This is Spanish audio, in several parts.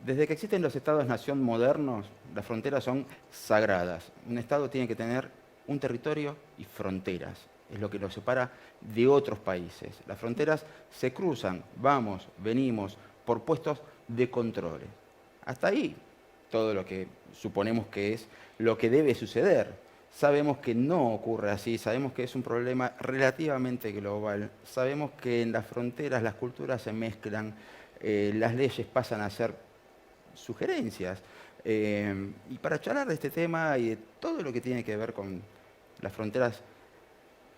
Desde que existen los estados-nación modernos, las fronteras son sagradas. Un estado tiene que tener un territorio y fronteras. Es lo que lo separa de otros países. Las fronteras se cruzan, vamos, venimos, por puestos de controles. Hasta ahí todo lo que suponemos que es lo que debe suceder. Sabemos que no ocurre así, sabemos que es un problema relativamente global, sabemos que en las fronteras las culturas se mezclan, las leyes pasan a ser sugerencias. Y para charlar de este tema y de todo lo que tiene que ver con las fronteras,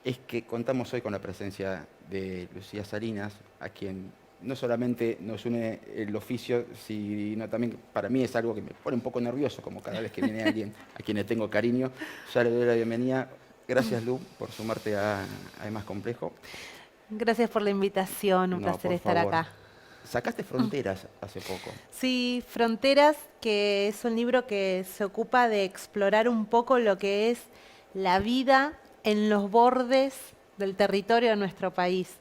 es que contamos hoy con la presencia de Lucía Salinas, a quien no solamente nos une el oficio, sino también para mí es algo que me pone un poco nervioso, como cada vez que viene alguien a quien le tengo cariño. Ya le doy la bienvenida. Gracias, Lu, por sumarte a Más Complejo. Gracias por la invitación, un placer estar acá. Sacaste Fronteras hace poco. Sí, Fronteras, que es un libro que se ocupa de explorar un poco lo que es la vida en los bordes del territorio de nuestro país.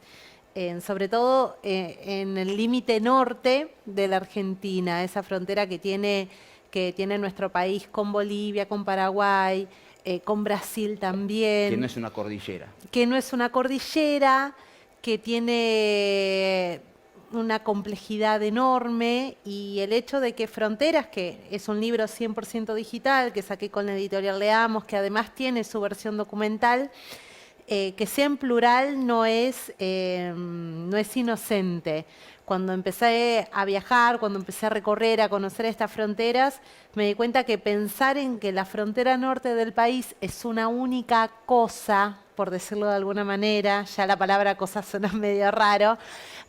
Sobre todo en el límite norte de la Argentina, esa frontera que tiene nuestro país con Bolivia, con Paraguay, con Brasil también. Que no es una cordillera. Que no es una cordillera, que tiene una complejidad enorme, y el hecho de que Fronteras, que es un libro 100% digital, que saqué con la editorial Leamos, que además tiene su versión documental, que sea en plural no es inocente. Cuando empecé a viajar, cuando empecé a recorrer, a conocer estas fronteras, me di cuenta que pensar en que la frontera norte del país es una única cosa, por decirlo de alguna manera, ya la palabra cosa suena medio raro,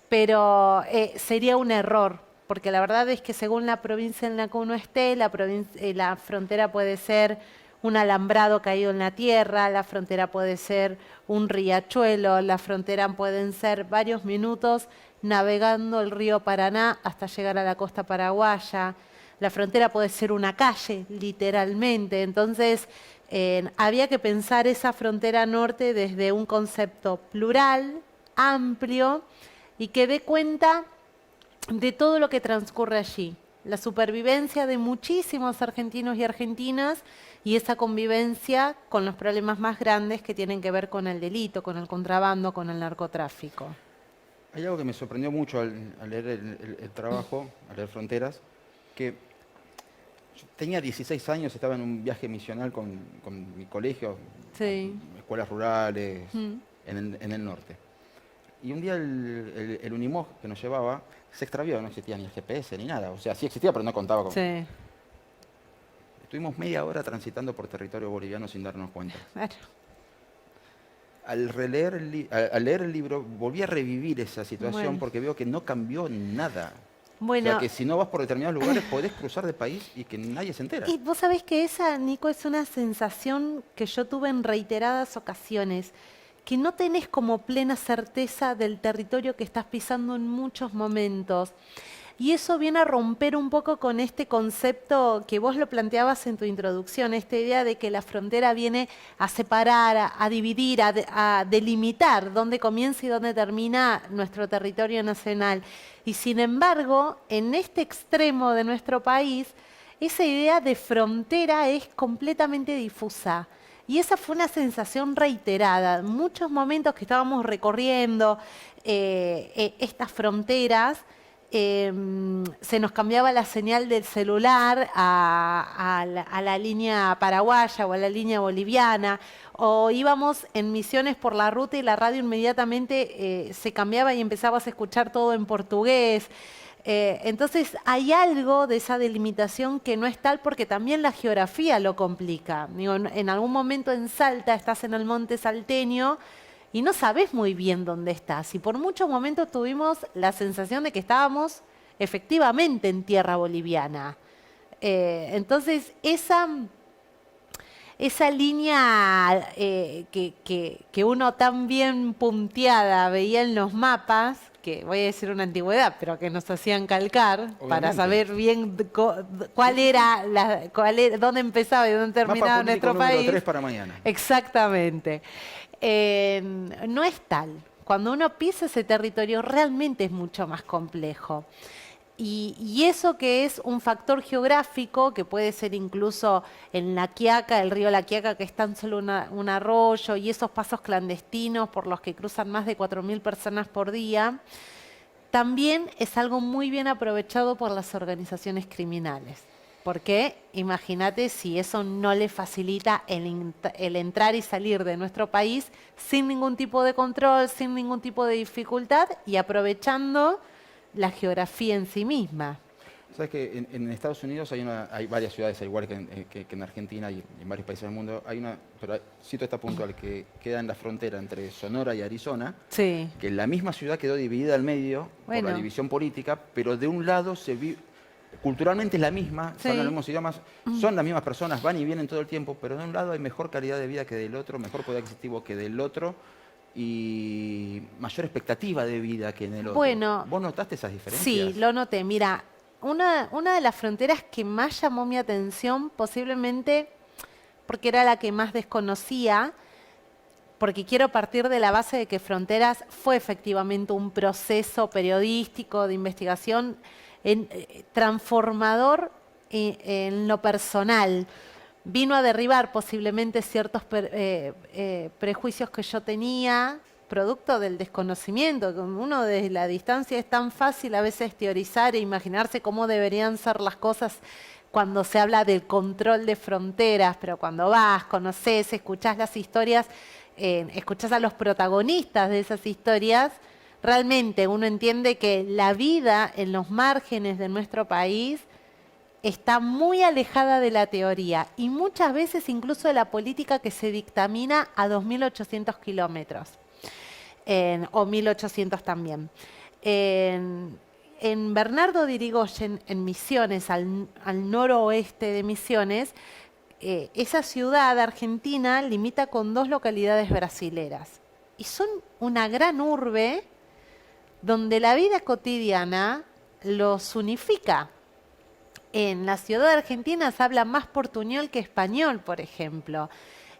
pero sería un error, porque la verdad es que según la provincia en la que uno esté, la frontera puede ser un alambrado caído en la tierra, la frontera puede ser un riachuelo, la frontera pueden ser varios minutos navegando el río Paraná hasta llegar a la costa paraguaya, la frontera puede ser una calle, literalmente. Entonces, había que pensar esa frontera norte desde un concepto plural, amplio, y que dé cuenta de todo lo que transcurre allí. La supervivencia de muchísimos argentinos y argentinas y esa convivencia con los problemas más grandes que tienen que ver con el delito, con el contrabando, con el narcotráfico. Hay algo que me sorprendió mucho al leer el trabajo, al leer Fronteras, que yo tenía 16 años, estaba en un viaje misional con mi colegio, sí, escuelas rurales, en el norte. Y un día el Unimog que nos llevaba se extravió, no existía ni el GPS ni nada. O sea, sí existía, pero no contaba con... Sí. Estuvimos media hora transitando por territorio boliviano sin darnos cuenta. Claro. Al leer el libro volví a revivir esa situación porque veo que no cambió nada. Bueno, o sea, que si no vas por determinados lugares podés cruzar de país y que nadie se entera. Y vos sabés que esa, Nico, es una sensación que yo tuve en reiteradas ocasiones, que no tenés como plena certeza del territorio que estás pisando en muchos momentos. Y eso viene a romper un poco con este concepto que vos lo planteabas en tu introducción, esta idea de que la frontera viene a separar, a dividir, a delimitar dónde comienza y dónde termina nuestro territorio nacional. Y sin embargo, en este extremo de nuestro país, esa idea de frontera es completamente difusa. Y esa fue una sensación reiterada. En muchos momentos que estábamos recorriendo estas fronteras, se nos cambiaba la señal del celular a la línea paraguaya o a la línea boliviana, o íbamos en misiones por la ruta y la radio inmediatamente se cambiaba y empezabas a escuchar todo en portugués. Entonces hay algo de esa delimitación que no es tal, porque también la geografía lo complica. Digo, en algún momento en Salta estás en el monte salteño y no sabes muy bien dónde estás. Y por muchos momentos tuvimos la sensación de que estábamos efectivamente en tierra boliviana. Entonces esa línea que uno tan bien punteada veía en los mapas, que voy a decir una antigüedad, pero que nos hacían calcar, obviamente, para saber bien cuál era, dónde empezaba y dónde terminaba nuestro país. 3 para mañana. Exactamente. No es tal. Cuando uno pisa ese territorio realmente es mucho más complejo. Y eso que es un factor geográfico, que puede ser incluso en La Quiaca, el río La Quiaca, que es tan solo un arroyo, y esos pasos clandestinos por los que cruzan más de 4.000 personas por día, también es algo muy bien aprovechado por las organizaciones criminales. Porque imagínate si eso no le facilita el entrar y salir de nuestro país sin ningún tipo de control, sin ningún tipo de dificultad y aprovechando la geografía en sí misma. Sabes que en Estados Unidos hay varias ciudades, al igual que en Argentina y en varios países del mundo, pero cito esta puntual, que queda en la frontera entre Sonora y Arizona, Sí. que la misma ciudad quedó dividida al medio por la Bueno. división política, pero de un lado culturalmente es la misma, Sí. hablan los mismos idiomas, son las mismas personas, van y vienen todo el tiempo, pero de un lado hay mejor calidad de vida que del otro, mejor poder adquisitivo que del otro y mayor expectativa de vida que en el otro. Bueno, ¿Vos notaste esas diferencias? Sí, lo noté. Mira, una de las fronteras que más llamó mi atención, posiblemente porque era la que más desconocía, porque quiero partir de la base de que Fronteras fue efectivamente un proceso periodístico de investigación transformador en lo personal. Vino a derribar posiblemente ciertos prejuicios que yo tenía, producto del desconocimiento. Uno desde la distancia es tan fácil a veces teorizar e imaginarse cómo deberían ser las cosas cuando se habla del control de fronteras, pero cuando vas, conoces, escuchás las historias, escuchás a los protagonistas de esas historias, realmente uno entiende que la vida en los márgenes de nuestro país está muy alejada de la teoría y muchas veces incluso de la política que se dictamina a 2.800 kilómetros, o 1.800 también. En Bernardo de Irigoyen, en Misiones, al noroeste de Misiones, esa ciudad argentina limita con 2 localidades brasileras. Y son una gran urbe donde la vida cotidiana los unifica. En la ciudad argentina se habla más portuñol que español, por ejemplo.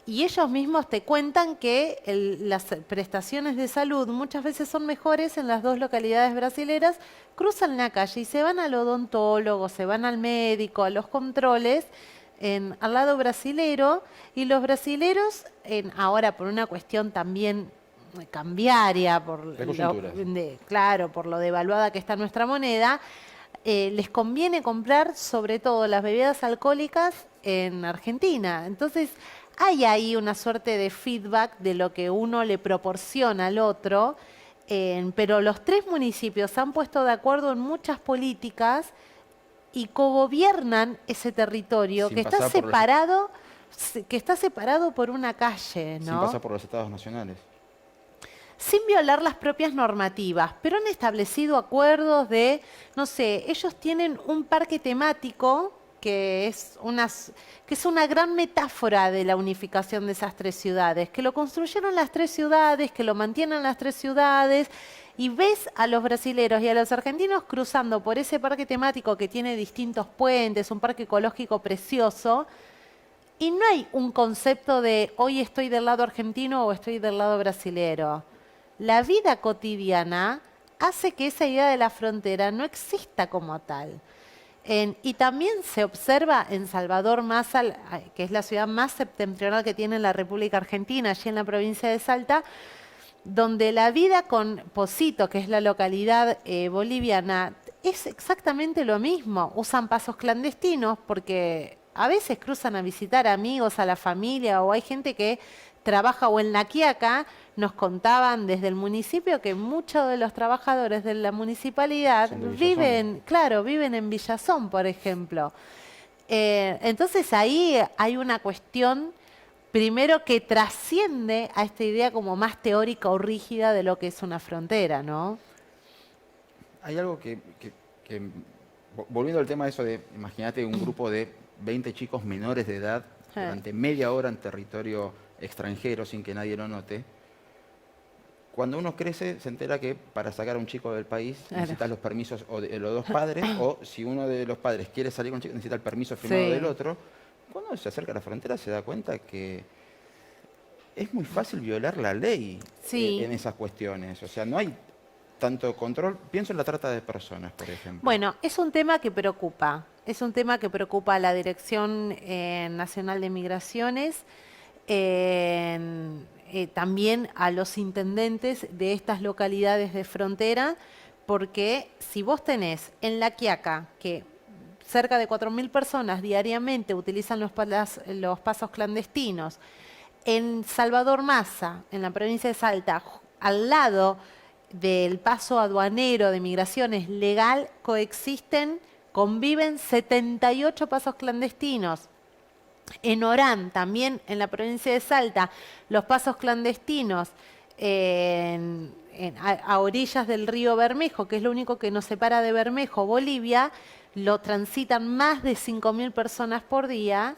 Y ellos mismos te cuentan que las prestaciones de salud muchas veces son mejores en las 2 localidades brasileras. Cruzan la calle y se van al odontólogo, se van al médico, a los controles al lado brasilero. Y los brasileros, ahora por una cuestión también cambiaria, claro, por lo devaluada que está nuestra moneda, les conviene comprar sobre todo las bebidas alcohólicas en Argentina. Entonces hay ahí una suerte de feedback de lo que uno le proporciona al otro, pero los 3 municipios se han puesto de acuerdo en muchas políticas y cogobiernan ese territorio que está separado por una calle, ¿no? Sin pasar por los estados nacionales. Sin violar las propias normativas, pero han establecido acuerdos de, no sé, ellos tienen un parque temático que es una gran metáfora de la unificación de esas 3 ciudades, que lo construyeron las 3 ciudades, que lo mantienen las 3 ciudades, y ves a los brasileros y a los argentinos cruzando por ese parque temático que tiene distintos puentes, un parque ecológico precioso, y no hay un concepto de hoy estoy del lado argentino o estoy del lado brasilero. La vida cotidiana hace que esa idea de la frontera no exista como tal. Y también se observa en Salvador Massa, que es la ciudad más septentrional que tiene la República Argentina, allí en la provincia de Salta, donde la vida con Posito, que es la localidad boliviana, es exactamente lo mismo. Usan pasos clandestinos porque a veces cruzan a visitar amigos, a la familia, o hay gente que trabaja o en La Quiaca. Nos contaban desde el municipio que muchos de los trabajadores de la municipalidad viven en Villazón, por ejemplo. Entonces ahí hay una cuestión, primero, que trasciende a esta idea como más teórica o rígida de lo que es una frontera, ¿no? Hay algo volviendo al tema de eso de, imagínate un grupo de 20 chicos menores de edad durante media hora en territorio extranjero sin que nadie lo note. Cuando uno crece, se entera que para sacar a un chico del país necesitas los permisos o de los 2 padres, o si uno de los padres quiere salir con un chico, necesita el permiso firmado del otro. Cuando se acerca a la frontera se da cuenta que es muy fácil violar la ley en esas cuestiones. O sea, no hay tanto control. Pienso en la trata de personas, por ejemplo. Bueno, es un tema que preocupa. Es un tema que preocupa a la Dirección Nacional de Migraciones, también a los intendentes de estas localidades de frontera, porque si vos tenés en La Quiaca que cerca de 4.000 personas diariamente utilizan los pasos clandestinos, en Salvador Maza, en la provincia de Salta, al lado del paso aduanero de migraciones legal, conviven 78 pasos clandestinos. En Orán, también en la provincia de Salta, los pasos clandestinos a orillas del río Bermejo, que es lo único que nos separa de Bermejo, Bolivia, lo transitan más de 5.000 personas por día.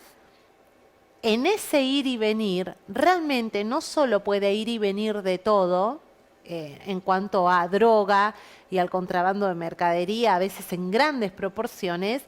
En ese ir y venir, realmente no solo puede ir y venir de todo, en cuanto a droga y al contrabando de mercadería, a veces en grandes proporciones,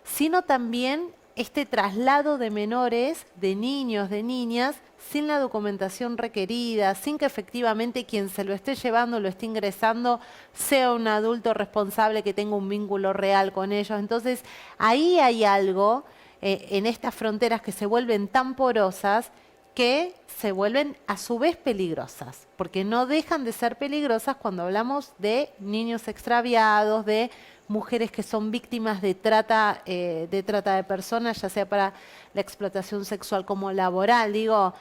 sino también este traslado de menores, de niños, de niñas, sin la documentación requerida, sin que efectivamente quien se lo esté llevando, lo esté ingresando, sea un adulto responsable que tenga un vínculo real con ellos. Entonces, ahí hay algo en estas fronteras que se vuelven tan porosas que se vuelven a su vez peligrosas, porque no dejan de ser peligrosas cuando hablamos de niños extraviados, de mujeres que son víctimas de trata de personas, ya sea para la explotación sexual como laboral. Digo,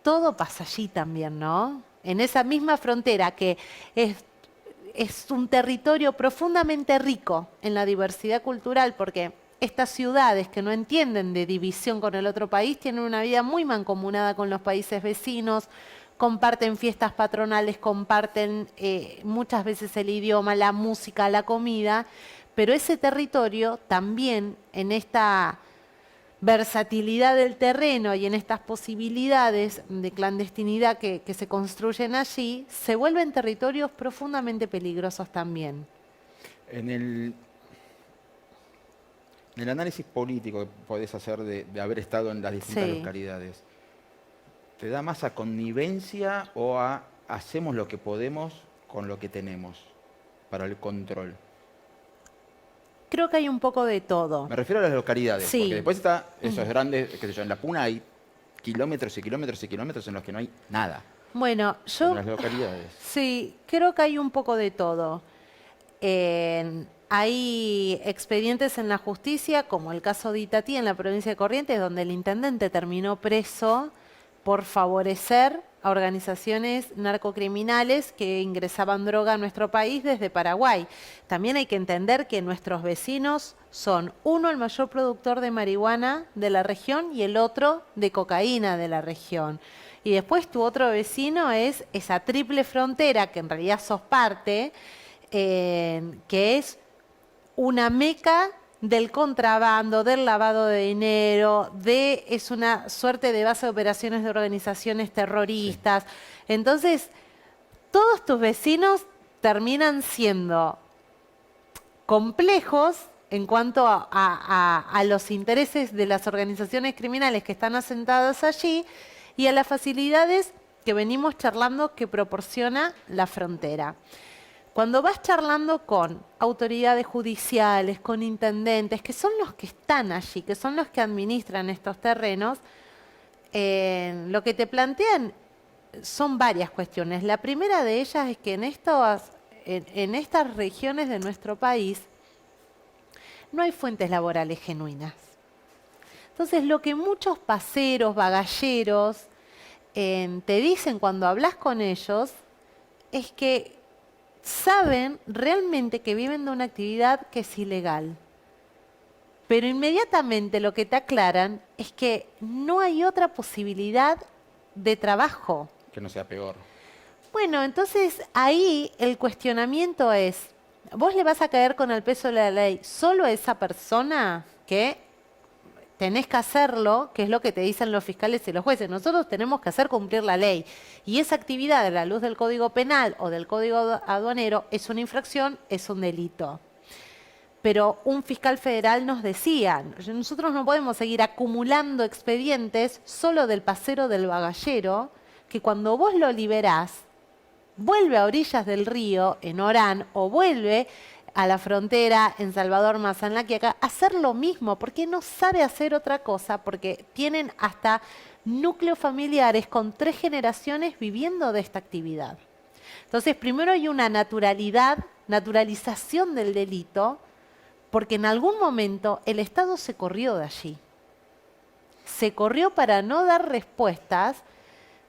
todo pasa allí también, ¿no? En esa misma frontera que es un territorio profundamente rico en la diversidad cultural, porque estas ciudades que no entienden de división con el otro país tienen una vida muy mancomunada con los países vecinos, comparten fiestas patronales, comparten muchas veces el idioma, la música, la comida, pero ese territorio también en esta versatilidad del terreno y en estas posibilidades de clandestinidad que se construyen allí, se vuelven territorios profundamente peligrosos también. En el análisis político que podés hacer de haber estado en las distintas localidades, ¿te da más a connivencia o a hacemos lo que podemos con lo que tenemos para el control? Creo que hay un poco de todo. Me refiero a las localidades, Sí. porque después está esos grandes, qué sé yo, en La Puna hay kilómetros y kilómetros y kilómetros en los que no hay nada. Bueno, En las localidades. Sí, creo que hay un poco de todo. Hay expedientes en la justicia, como el caso de Itatí en la provincia de Corrientes, donde el intendente terminó preso por favorecer a organizaciones narcocriminales que ingresaban droga a nuestro país desde Paraguay. También hay que entender que nuestros vecinos son, uno, el mayor productor de marihuana de la región y el otro de cocaína de la región. Y después tu otro vecino es esa triple frontera, que en realidad sos parte, que es una meca del contrabando, del lavado de dinero, es una suerte de base de operaciones de organizaciones terroristas. Sí. Entonces, todos tus vecinos terminan siendo complejos en cuanto a los intereses de las organizaciones criminales que están asentadas allí y a las facilidades que venimos charlando que proporciona la frontera. Cuando vas charlando con autoridades judiciales, con intendentes, que son los que están allí, que son los que administran estos terrenos, lo que te plantean son varias cuestiones. La primera de ellas es que en estas regiones de nuestro país no hay fuentes laborales genuinas. Entonces, lo que muchos paseros, bagalleros, te dicen cuando hablas con ellos es que saben realmente que viven de una actividad que es ilegal. Pero inmediatamente lo que te aclaran es que no hay otra posibilidad de trabajo. Que no sea peor. Bueno, entonces ahí el cuestionamiento es, ¿vos le vas a caer con el peso de la ley solo a esa persona que tenés que hacerlo, que es lo que te dicen los fiscales y los jueces? Nosotros tenemos que hacer cumplir la ley. Y esa actividad a la luz del Código Penal o del Código Aduanero es una infracción, es un delito. Pero un fiscal federal nos decía, nosotros no podemos seguir acumulando expedientes solo del pasero del bagallero, que cuando vos lo liberás, vuelve a orillas del río, en Orán, o vuelve a la frontera en Salvador Mazanlaquiaca, a hacer lo mismo, porque no sabe hacer otra cosa, porque tienen hasta núcleos familiares con 3 generaciones viviendo de esta actividad. Entonces, primero hay una naturalización del delito, porque en algún momento el Estado se corrió de allí. Se corrió para no dar respuestas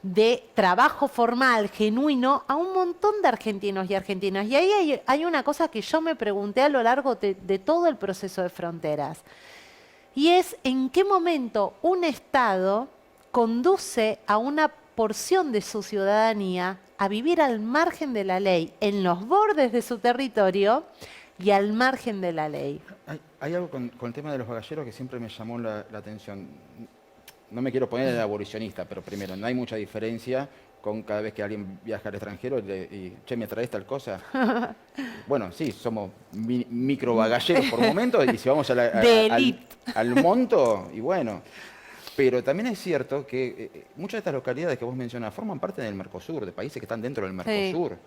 de trabajo formal, genuino, a un montón de argentinos y argentinas. Y ahí hay una cosa que yo me pregunté a lo largo de todo el proceso de fronteras. Y es en qué momento un Estado conduce a una porción de su ciudadanía a vivir al margen de la ley, en los bordes de su territorio y al margen de la ley. Hay algo con el tema de los bagalleros que siempre me llamó la atención. No me quiero poner el abolicionista, pero primero, no hay mucha diferencia con cada vez que alguien viaja al extranjero y che, ¿me traes tal cosa? Bueno, sí, somos micro bagalleros por momentos y si vamos al monto, y bueno. Pero también es cierto que muchas de estas localidades que vos mencionás forman parte del Mercosur, de países que están dentro del Mercosur.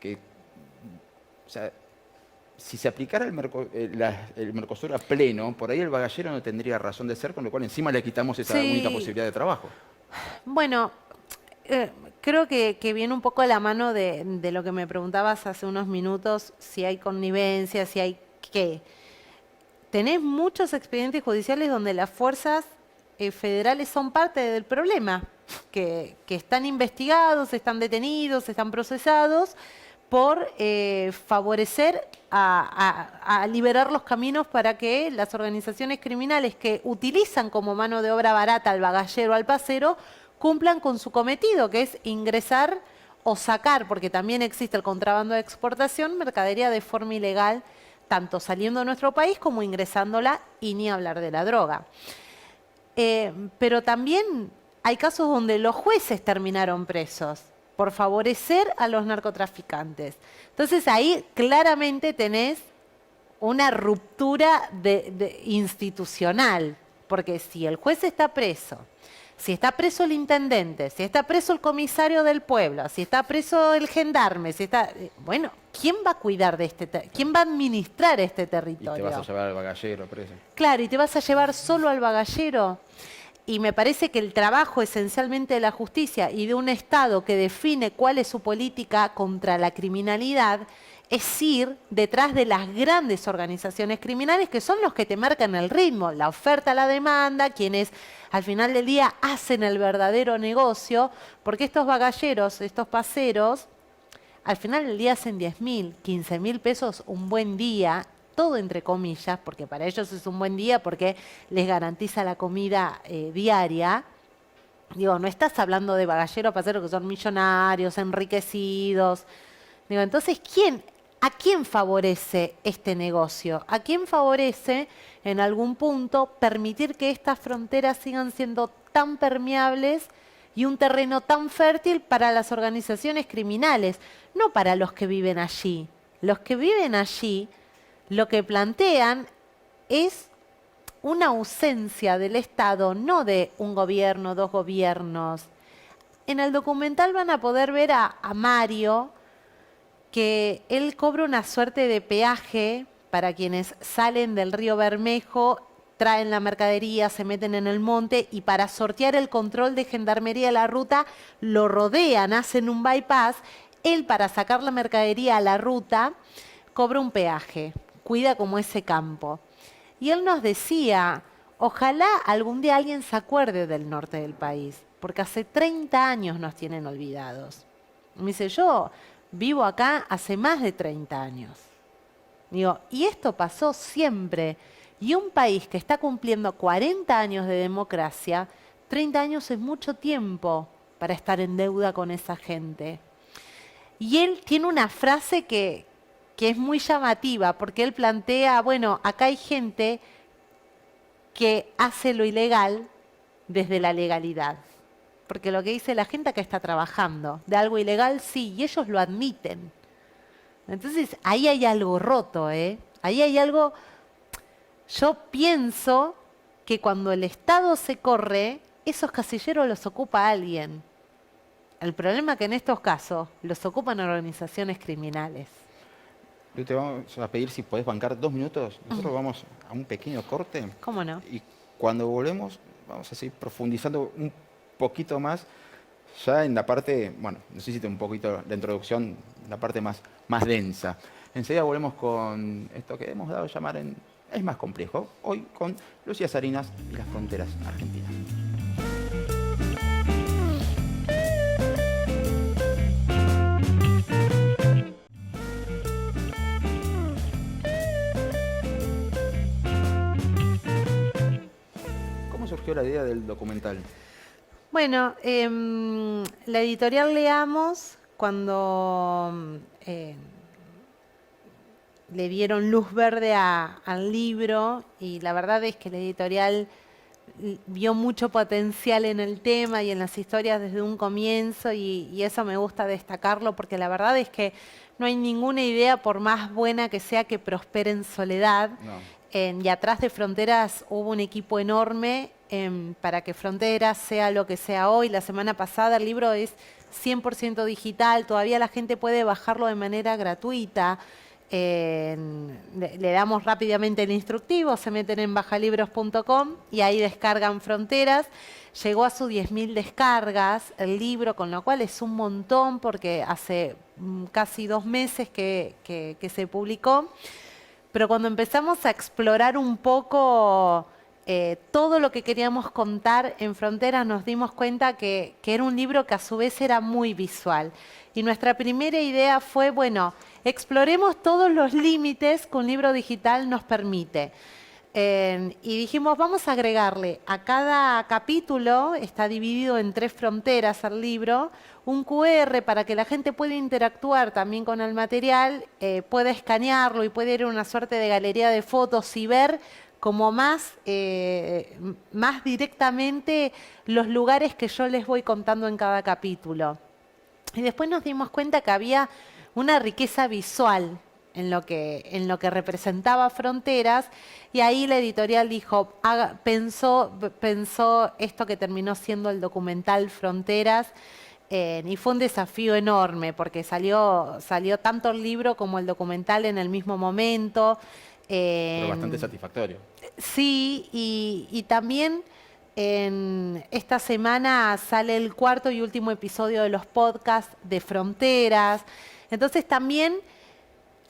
Sí. O sea, si se aplicara el Mercosur a pleno, por ahí el bagallero no tendría razón de ser, con lo cual encima le quitamos esa única posibilidad de trabajo. Bueno, creo que viene un poco a la mano de lo que me preguntabas hace unos minutos, si hay connivencia, si hay qué. Tenés muchos expedientes judiciales donde las fuerzas federales son parte del problema, que están investigados, están detenidos, están procesados por favorecer a liberar los caminos para que las organizaciones criminales que utilizan como mano de obra barata al bagallero, al pasero, cumplan con su cometido, que es ingresar o sacar, porque también existe el contrabando de exportación, mercadería de forma ilegal, tanto saliendo de nuestro país como ingresándola, y ni hablar de la droga. Pero también hay casos donde los jueces terminaron presos por favorecer a los narcotraficantes. Entonces ahí claramente tenés una ruptura institucional, porque si el juez está preso, si está preso el intendente, si está preso el comisario del pueblo, si está preso el gendarme, si está... Bueno, ¿quién va a cuidar de quién va a administrar este territorio? Y te vas a llevar al bagallero preso. Claro, y te vas a llevar solo al bagallero. Y me parece que el trabajo esencialmente de la justicia y de un Estado que define cuál es su política contra la criminalidad es ir detrás de las grandes organizaciones criminales que son los que te marcan el ritmo, la oferta, la demanda, quienes al final del día hacen el verdadero negocio, porque estos bagalleros, estos paseros, al final del día hacen 10.000, 15.000 pesos un buen día, todo entre comillas, porque para ellos es un buen día porque les garantiza la comida diaria. Digo, no estás hablando de bagalleros, paseros que son millonarios, enriquecidos. Digo, entonces, ¿a quién favorece este negocio? ¿A quién favorece, en algún punto, permitir que estas fronteras sigan siendo tan permeables y un terreno tan fértil para las organizaciones criminales? No para los que viven allí. Los que viven allí lo que plantean es una ausencia del Estado, no de un gobierno, 2 gobiernos. En el documental van a poder ver a Mario, que él cobra una suerte de peaje para quienes salen del río Bermejo, traen la mercadería, se meten en el monte y para sortear el control de gendarmería de la ruta lo rodean, hacen un bypass. Él, para sacar la mercadería a la ruta, cobra un peaje, cuida como ese campo. Y él nos decía, ojalá algún día alguien se acuerde del norte del país, porque hace 30 años nos tienen olvidados. Me dice, yo vivo acá hace más de 30 años. Digo, y esto pasó siempre. Y un país que está cumpliendo 40 años de democracia, 30 años es mucho tiempo para estar en deuda con esa gente. Y él tiene una frase que es muy llamativa, porque él plantea, bueno, acá hay gente que hace lo ilegal desde la legalidad. Porque lo que dice la gente acá está trabajando. De algo ilegal sí, y ellos lo admiten. Entonces, ahí hay algo roto, ¿eh? Ahí hay algo... Yo pienso que cuando el Estado se corre, esos casilleros los ocupa alguien. El problema es que en estos casos los ocupan organizaciones criminales. Yo te vamos a pedir si podés bancar 2 minutos. Nosotros vamos a un pequeño corte ¿Cómo no? y cuando volvemos vamos a seguir profundizando un poquito más ya en la parte, bueno, necesito un poquito la introducción, la parte más densa. Enseguida volvemos con esto que hemos dado a llamar Es más complejo, hoy con Lucía Sarinas y las fronteras argentinas. ¿Cómo surgió la idea del documental? Bueno, la editorial Leamos, cuando le dieron luz verde al libro, y la verdad es que la editorial vio mucho potencial en el tema y en las historias desde un comienzo, y eso me gusta destacarlo, porque la verdad es que no hay ninguna idea, por más buena que sea, que prospere en soledad. No. Y atrás de Fronteras hubo un equipo enorme para que Fronteras sea lo que sea hoy. La semana pasada el libro es 100% digital, todavía la gente puede bajarlo de manera gratuita. Le damos rápidamente el instructivo, se meten en bajalibros.com y ahí descargan Fronteras. Llegó a sus 10.000 descargas el libro, con lo cual es un montón porque hace casi 2 meses que se publicó. Pero cuando empezamos a explorar un poco todo lo que queríamos contar en Fronteras, nos dimos cuenta que era un libro que a su vez era muy visual. Y nuestra primera idea fue, bueno, exploremos todos los límites que un libro digital nos permite. Y dijimos, vamos a agregarle a cada capítulo, está dividido en 3 fronteras el libro, un QR para que la gente pueda interactuar también con el material, pueda escanearlo y pueda ir a una suerte de galería de fotos y ver como más directamente los lugares que yo les voy contando en cada capítulo. Y después nos dimos cuenta que había una riqueza visual en lo que representaba Fronteras, y ahí la editorial dijo, pensó esto que terminó siendo el documental Fronteras, y fue un desafío enorme porque salió tanto el libro como el documental en el mismo momento. Pero bastante satisfactorio. Sí, y también esta semana sale el 4º y último episodio de los podcasts de Fronteras. Entonces también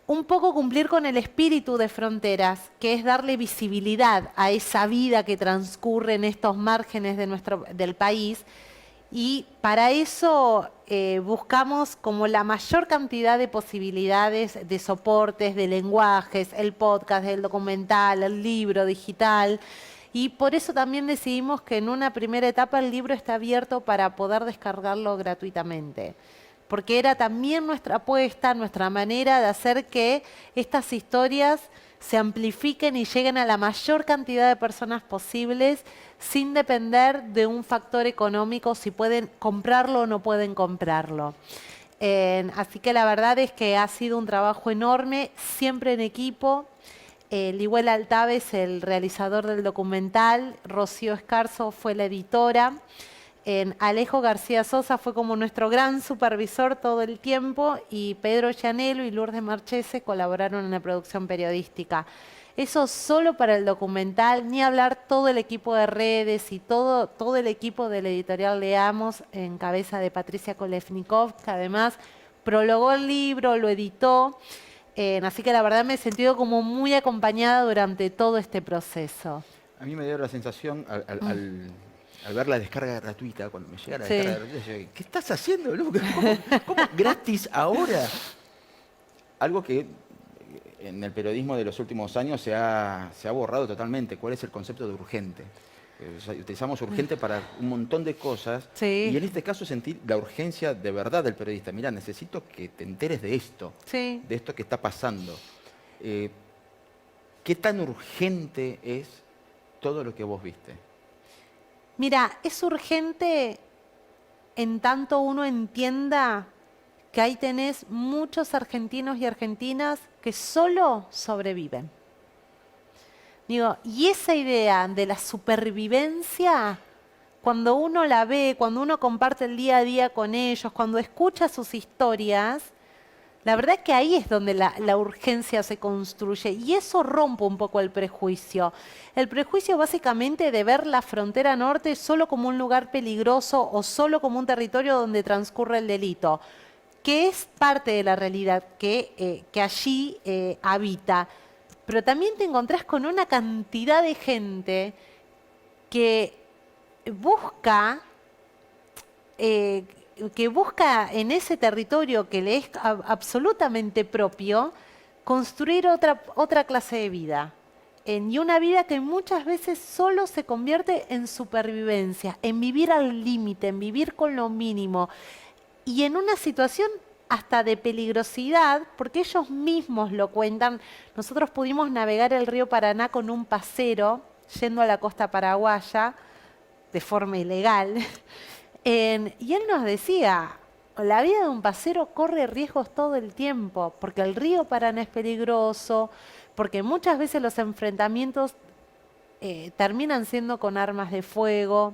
un poco cumplir con el espíritu de Fronteras, que es darle visibilidad a esa vida que transcurre en estos márgenes del país. Y para eso buscamos como la mayor cantidad de posibilidades de soportes, de lenguajes, el podcast, el documental, el libro digital. Y por eso también decidimos que en una primera etapa el libro está abierto para poder descargarlo gratuitamente. Porque era también nuestra apuesta, nuestra manera de hacer que estas historias se amplifiquen y lleguen a la mayor cantidad de personas posibles sin depender de un factor económico, si pueden comprarlo o no pueden comprarlo. Así que la verdad es que ha sido un trabajo enorme, siempre en equipo. Ligüel Altávez, el realizador del documental, Rocío Escarzo fue la editora. Alejo García Sosa fue como nuestro gran supervisor todo el tiempo, y Pedro Llanelo y Lourdes Marchese colaboraron en la producción periodística. Eso solo para el documental, ni hablar todo el equipo de redes y todo el equipo de la editorial Leamos, en cabeza de Patricia Kolesnikov, que además prologó el libro, lo editó. Así que la verdad me he sentido como muy acompañada durante todo este proceso. A mí me dio la sensación al ver la descarga gratuita, cuando me llega la Sí. descarga gratuita, yo digo, ¿qué estás haciendo, Lucas? ¿Cómo gratis ahora? Algo que en el periodismo de los últimos años se ha borrado totalmente. ¿Cuál es el concepto de urgente? Utilizamos urgente para un montón de cosas. Sí. Y en este caso sentí la urgencia de verdad del periodista. Mira, necesito que te enteres de esto, Sí. de esto que está pasando. ¿Qué tan urgente es todo lo que vos viste? Mira, es urgente en tanto uno entienda que ahí tenés muchos argentinos y argentinas que solo sobreviven. Digo, y esa idea de la supervivencia cuando uno la ve, cuando uno comparte el día a día con ellos, cuando escucha sus historias, la verdad es que ahí es donde la urgencia se construye y eso rompe un poco el prejuicio. El prejuicio básicamente de ver la frontera norte solo como un lugar peligroso o solo como un territorio donde transcurre el delito, que es parte de la realidad que allí habita. Pero también te encontrás con una cantidad de gente que busca eh, en ese territorio que le es absolutamente propio, construir otra clase de vida. Y una vida que muchas veces solo se convierte en supervivencia, en vivir al límite, en vivir con lo mínimo. Y en una situación hasta de peligrosidad, porque ellos mismos lo cuentan. Nosotros pudimos navegar el río Paraná con un pasero yendo a la costa paraguaya de forma ilegal. Y él nos decía, la vida de un pasero corre riesgos todo el tiempo, porque el río Paraná es peligroso, porque muchas veces los enfrentamientos terminan siendo con armas de fuego,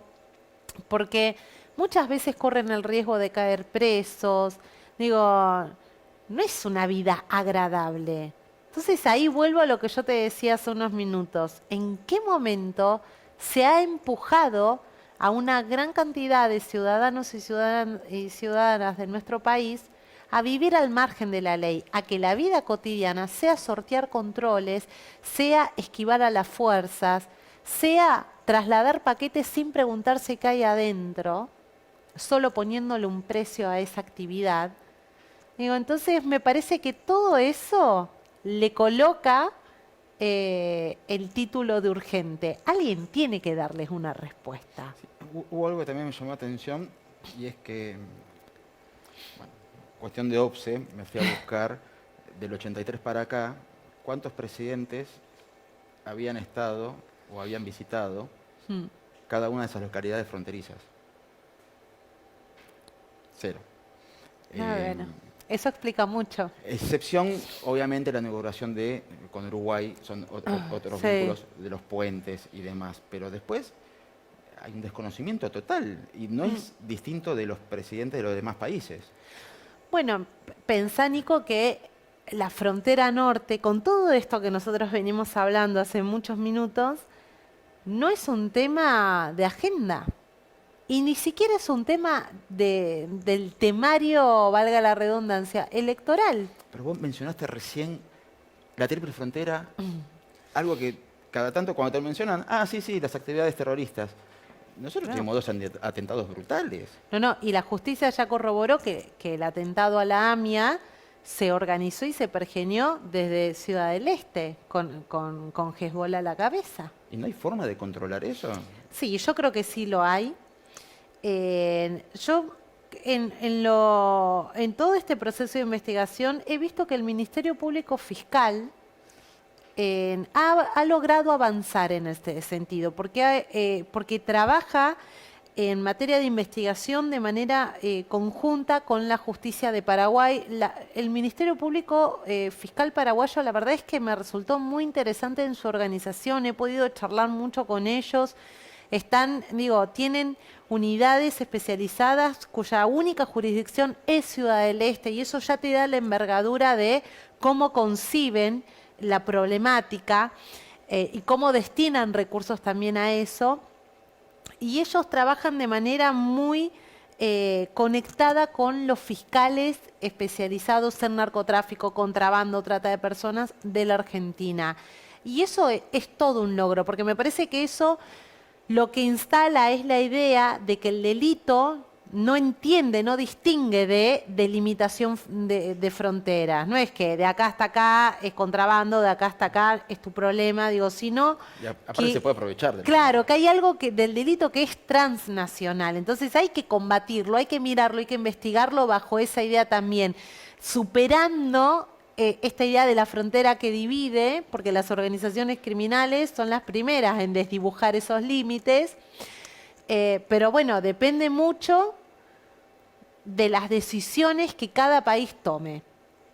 porque muchas veces corren el riesgo de caer presos. Digo, no es una vida agradable. Entonces ahí vuelvo a lo que yo te decía hace unos minutos. ¿En qué momento se ha empujado a una gran cantidad de ciudadanos y ciudadanas de nuestro país a vivir al margen de la ley, a que la vida cotidiana sea sortear controles, sea esquivar a las fuerzas, sea trasladar paquetes sin preguntarse qué hay adentro, solo poniéndole un precio a esa actividad? Digo, entonces me parece que todo eso le coloca el título de urgente. Alguien tiene que darles una respuesta. Sí, hubo algo que también me llamó la atención y es que, bueno, cuestión de OPSE, me fui a buscar del 83 para acá, cuántos presidentes habían estado o habían visitado cada una de esas localidades fronterizas. Cero. Bueno, eso explica mucho. Excepción, obviamente, la inauguración con Uruguay, son otros Sí. vínculos de los puentes y demás, pero después hay un desconocimiento total y no es distinto de los presidentes de los demás países. Bueno, pensá, Nico, que la frontera norte, con todo esto que nosotros venimos hablando hace muchos minutos, no es un tema de agenda. Y ni siquiera es un tema del temario, valga la redundancia, electoral. Pero vos mencionaste recién la triple frontera, algo que cada tanto cuando te lo mencionan, sí, las actividades terroristas. Nosotros Claro. tuvimos 2 atentados brutales. No, y la justicia ya corroboró que el atentado a la AMIA se organizó y se pergeñó desde Ciudad del Este, con Hezbollah a la cabeza. ¿Y no hay forma de controlar eso? Sí, yo creo que sí lo hay. Yo en todo este proceso de investigación he visto que el Ministerio Público Fiscal ha logrado avanzar en este sentido, porque trabaja en materia de investigación de manera conjunta con la justicia de Paraguay. El Ministerio Público Fiscal paraguayo, la verdad es que me resultó muy interesante en su organización, he podido charlar mucho con ellos. Tienen unidades especializadas cuya única jurisdicción es Ciudad del Este y eso ya te da la envergadura de cómo conciben la problemática y cómo destinan recursos también a eso. Y ellos trabajan de manera muy conectada con los fiscales especializados en narcotráfico, contrabando, trata de personas de la Argentina. Y eso es todo un logro, porque me parece que eso lo que instala es la idea de que el delito no entiende, no distingue de delimitación de fronteras. No es que de acá hasta acá es contrabando, de acá hasta acá es tu problema, sino Y aparte se puede aprovechar. Claro, que hay algo del delito que es transnacional. Entonces hay que combatirlo, hay que mirarlo, hay que investigarlo bajo esa idea también, superando esta idea de la frontera que divide, porque las organizaciones criminales son las primeras en desdibujar esos límites, pero bueno, depende mucho de las decisiones que cada país tome,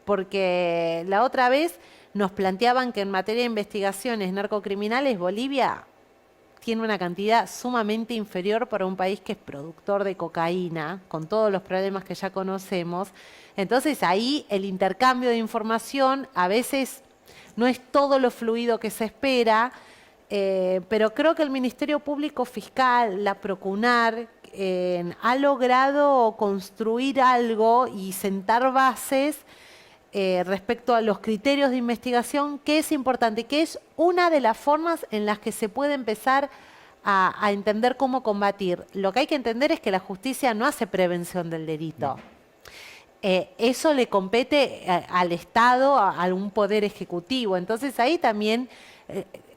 porque la otra vez nos planteaban que en materia de investigaciones narcocriminales Bolivia tiene una cantidad sumamente inferior para un país que es productor de cocaína, con todos los problemas que ya conocemos. Entonces ahí el intercambio de información a veces no es todo lo fluido que se espera, pero creo que el Ministerio Público Fiscal, la Procunar, ha logrado construir algo y sentar bases respecto a los criterios de investigación, que es importante, que es una de las formas en las que se puede empezar a entender cómo combatir. Lo que hay que entender es que la justicia no hace prevención del delito. Eso le compete al Estado, a un poder ejecutivo. Entonces ahí también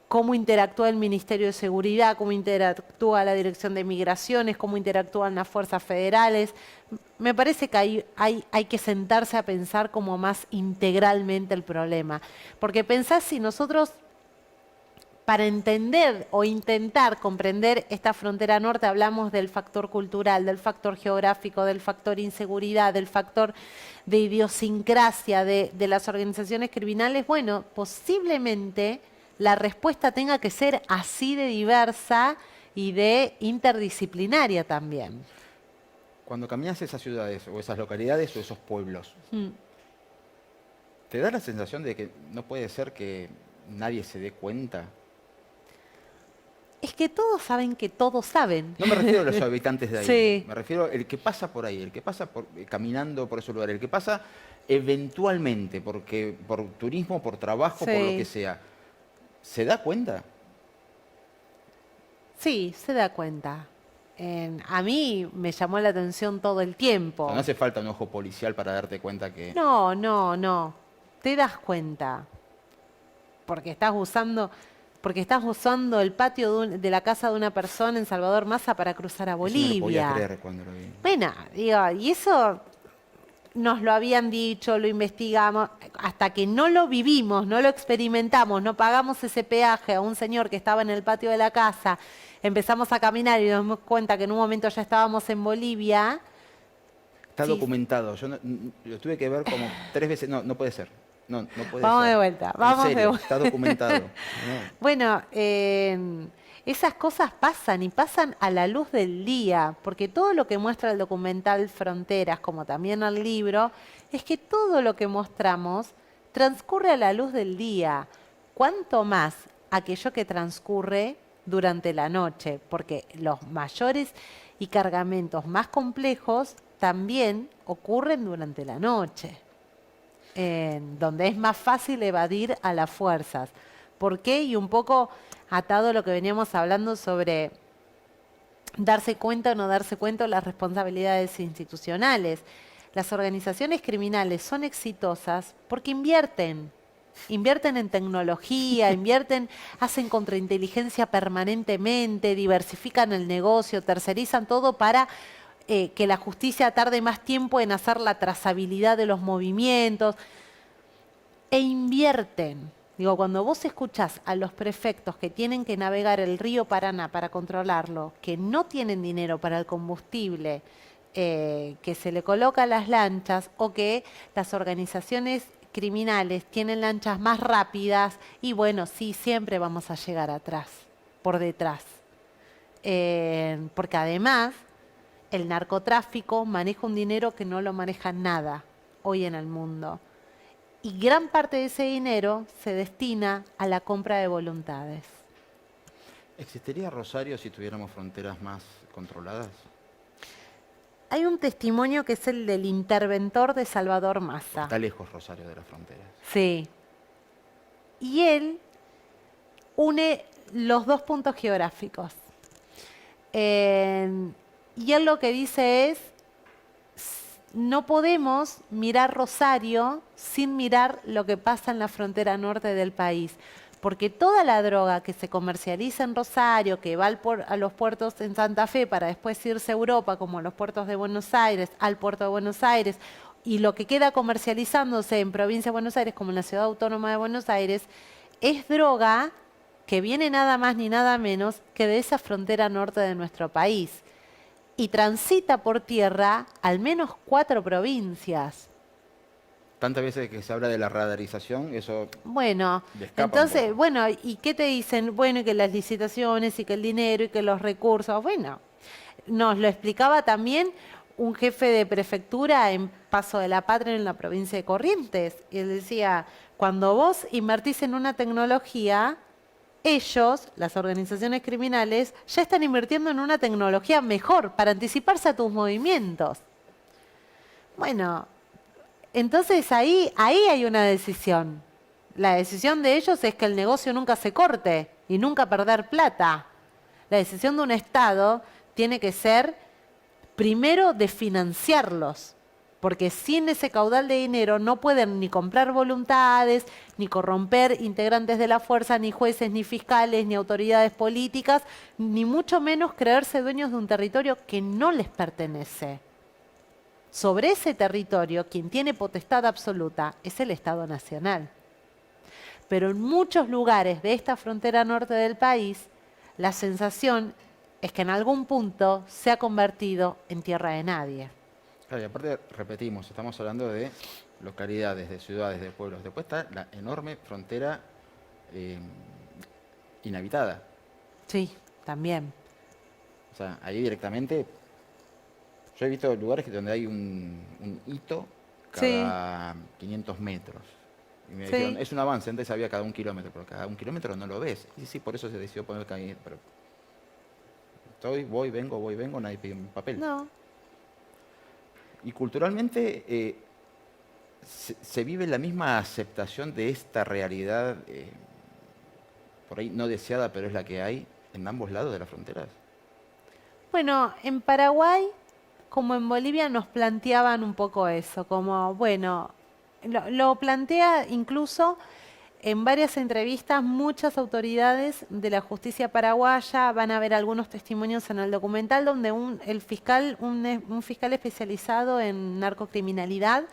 cómo interactúa el Ministerio de Seguridad, cómo interactúa la Dirección de Migraciones, cómo interactúan las fuerzas federales. Me parece que hay que sentarse a pensar como más integralmente el problema. Porque pensás si nosotros, para entender o intentar comprender esta frontera norte, hablamos del factor cultural, del factor geográfico, del factor inseguridad, del factor de idiosincrasia de las organizaciones criminales. Bueno, posiblemente la respuesta tenga que ser así de diversa y de interdisciplinaria también. Cuando caminas esas ciudades o esas localidades o esos pueblos, ¿te da la sensación de que no puede ser que nadie se dé cuenta? Es que todos saben que todos saben. No me refiero a los habitantes de ahí, Sí. me refiero al que pasa por ahí, el que pasa caminando por esos lugares, el que pasa eventualmente por turismo, por trabajo, por lo Sí. que sea. ¿Se da cuenta? Sí, se da cuenta. A mí me llamó la atención todo el tiempo. No hace falta un ojo policial para darte cuenta que... No, no, no. Te das cuenta. Porque estás usando el patio de la casa de una persona en Salvador Massa para cruzar a Eso no lo podía Bolivia. creer cuando lo vi. Bueno, digo, y eso nos lo habían dicho, lo investigamos, hasta que no lo vivimos, no lo experimentamos, no pagamos ese peaje a un señor que estaba en el patio de la casa, empezamos a caminar y nos dimos cuenta que en un momento ya estábamos en Bolivia. Está Sí. documentado. Yo lo tuve que ver como 3 veces. No, no puede ser. No, no puede Vamos ser. de vuelta, En vamos de serio, vuelta. está documentado. No. Bueno, esas cosas pasan y pasan a la luz del día, porque todo lo que muestra el documental Fronteras, como también el libro, es que todo lo que mostramos transcurre a la luz del día. Cuanto más aquello que transcurre durante la noche, porque los mayores y cargamentos más complejos también ocurren durante la noche, donde es más fácil evadir a las fuerzas. ¿Por qué? Y un poco atado a lo que veníamos hablando sobre darse cuenta o no darse cuenta de las responsabilidades institucionales. Las organizaciones criminales son exitosas porque invierten en tecnología, hacen contrainteligencia permanentemente, diversifican el negocio, tercerizan todo para que la justicia tarde más tiempo en hacer la trazabilidad de los movimientos, e invierten. Digo, cuando vos escuchás a los prefectos que tienen que navegar el río Paraná para controlarlo, que no tienen dinero para el combustible que se le coloca a las lanchas, o que las organizaciones criminales tienen lanchas más rápidas, y bueno, sí, siempre vamos a llegar atrás, por detrás. Porque además el narcotráfico maneja un dinero que no lo maneja nada hoy en el mundo. Y gran parte de ese dinero se destina a la compra de voluntades. ¿Existiría Rosario si tuviéramos fronteras más controladas? Hay un testimonio que es el del interventor de Salvador Massa. Está lejos Rosario de las fronteras. Sí. Y él une los dos puntos geográficos. Y él lo que dice es, no podemos mirar Rosario sin mirar lo que pasa en la frontera norte del país, porque toda la droga que se comercializa en Rosario, que va a los puertos en Santa Fe para después irse a Europa, como los puertos de Buenos Aires, al puerto de Buenos Aires, y lo que queda comercializándose en provincia de Buenos Aires, como en la ciudad autónoma de Buenos Aires, es droga que viene nada más ni nada menos que de esa frontera norte de nuestro país. Y transita por tierra al menos 4 provincias. tantas veces que se habla de la radarización, eso Bueno, le escapa un entonces, poco. bueno, ¿y qué te dicen? Bueno, y que las licitaciones, y que el dinero, y que los recursos. Bueno, nos lo explicaba también un jefe de prefectura en Paso de la Patria en la provincia de Corrientes. Y él decía, cuando vos invertís en una tecnología, ellos, las organizaciones criminales, ya están invirtiendo en una tecnología mejor para anticiparse a tus movimientos. Bueno, entonces ahí hay una decisión. La decisión de ellos es que el negocio nunca se corte y nunca perder plata. La decisión de un Estado tiene que ser primero de financiarlos, porque sin ese caudal de dinero no pueden ni comprar voluntades, ni corromper integrantes de la fuerza, ni jueces, ni fiscales, ni autoridades políticas, ni mucho menos creerse dueños de un territorio que no les pertenece. Sobre ese territorio, quien tiene potestad absoluta es el Estado Nacional. Pero en muchos lugares de esta frontera norte del país, la sensación es que en algún punto se ha convertido en tierra de nadie. Claro, y aparte, repetimos, estamos hablando de localidades, de ciudades, de pueblos. Después está la enorme frontera eh, inhabitada. Sí, también. O sea, ahí directamente, yo he visto lugares donde hay un hito Sí, cada 500 metros. Y me sí. dijeron, es un avance, antes había cada 1 kilómetro, pero cada 1 kilómetro no lo ves. Y sí, por eso se decidió poner ahí. Pero voy, vengo, nadie pide un papel. No. Y culturalmente se vive la misma aceptación de esta realidad, por ahí no deseada, pero es la que hay en ambos lados de las fronteras. Bueno, en Paraguay, como en Bolivia, nos planteaban un poco eso, como, bueno, lo plantea incluso en varias entrevistas muchas autoridades de la justicia paraguaya. Van a ver algunos testimonios en el documental donde un fiscal especializado en narcocriminalidad,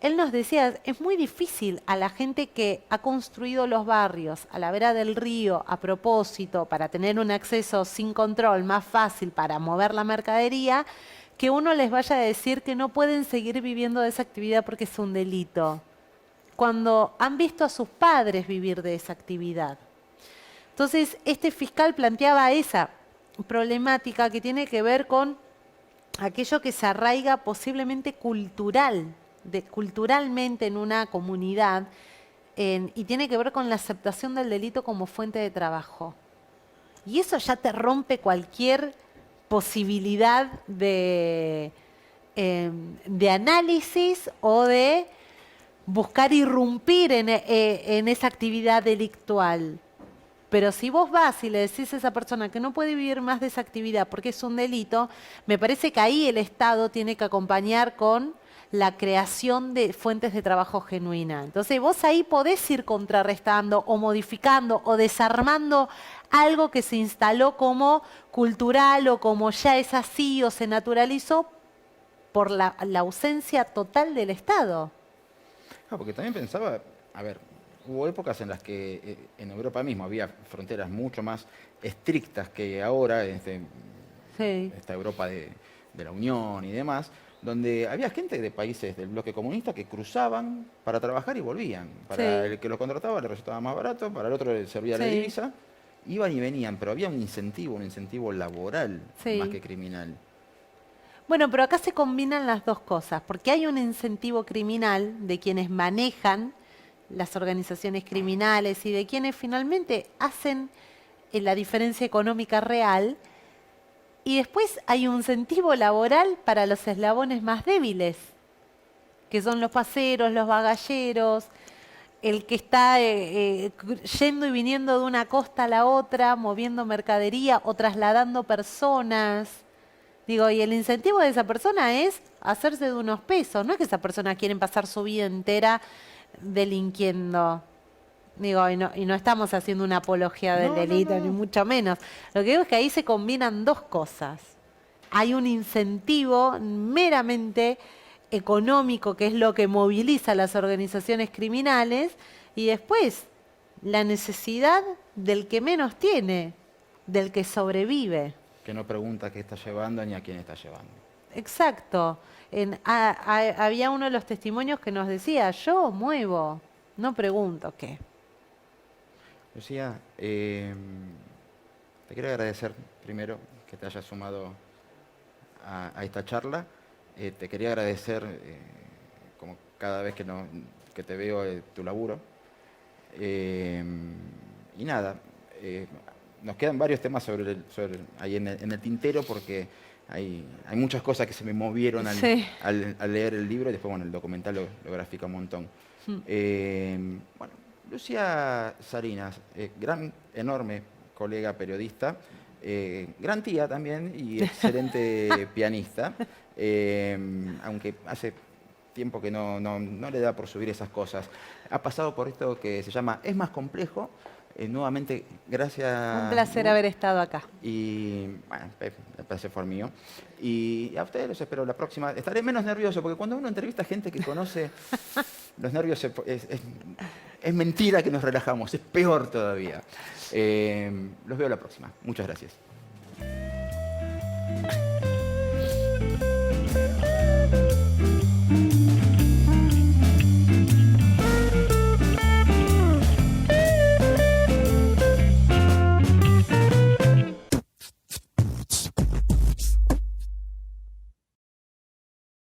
él nos decía, es muy difícil a la gente que ha construido los barrios a la vera del río a propósito para tener un acceso sin control más fácil para mover la mercadería, que uno les vaya a decir que no pueden seguir viviendo de esa actividad porque es un delito, cuando han visto a sus padres vivir de esa actividad. Entonces, este fiscal planteaba esa problemática que tiene que ver con aquello que se arraiga posiblemente culturalmente en una comunidad, y tiene que ver con la aceptación del delito como fuente de trabajo. Y eso ya te rompe cualquier posibilidad de análisis o de buscar irrumpir en esa actividad delictual. Pero si vos vas y le decís a esa persona que no puede vivir más de esa actividad porque es un delito, me parece que ahí el Estado tiene que acompañar con la creación de fuentes de trabajo genuina. Entonces vos ahí podés ir contrarrestando o modificando o desarmando algo que se instaló como cultural o como ya es así o se naturalizó por la ausencia total del Estado. Ah, porque también pensaba, a ver, hubo épocas en las que en Europa mismo había fronteras mucho más estrictas que ahora, Sí, esta Europa de la Unión y demás, donde había gente de países del bloque comunista que cruzaban para trabajar y volvían. Para sí, el que los contrataba le resultaba más barato, para el otro le servía la sí, divisa, iban y venían, pero había un incentivo laboral más sí. que criminal. Bueno, pero acá se combinan las dos cosas, porque hay un incentivo criminal de quienes manejan las organizaciones criminales y de quienes finalmente hacen la diferencia económica real, y después hay un incentivo laboral para los eslabones más débiles, que son los paseros, los bagalleros, el que está yendo y viniendo de una costa a la otra, moviendo mercadería o trasladando personas. Digo, y el incentivo de esa persona es hacerse de unos pesos, no es que esa persona quiere pasar su vida entera delinquiendo. Digo, y no estamos haciendo una apología del No, no, delito, ni no. mucho menos. Lo que digo es que ahí se combinan dos cosas. Hay un incentivo meramente económico, que es lo que moviliza a las organizaciones criminales, y después la necesidad del que menos tiene, del que sobrevive. Que no pregunta qué está llevando ni a quién está llevando. Exacto. Había uno de los testimonios que nos decía, yo muevo, no pregunto qué. Lucía, te quiero agradecer primero que te hayas sumado a esta charla. Te quería agradecer, como cada vez que te veo, tu laburo. Y nada, nos quedan varios temas ahí en el tintero porque hay muchas cosas que se me movieron Sí. al leer el libro y después, bueno, el documental lo grafica un montón. Bueno, Lucía Salinas, gran, enorme colega periodista, gran tía también y excelente pianista, aunque hace tiempo que no le da por subir esas cosas. Ha pasado por esto que se llama Es Más Complejo. Nuevamente, gracias. Un placer haber estado acá. Y bueno, el placer fue mío. Y a ustedes los espero la próxima. Estaré menos nervioso, porque cuando uno entrevista a gente que conoce, los nervios es mentira que nos relajamos, es peor todavía. Los veo la próxima. Muchas gracias.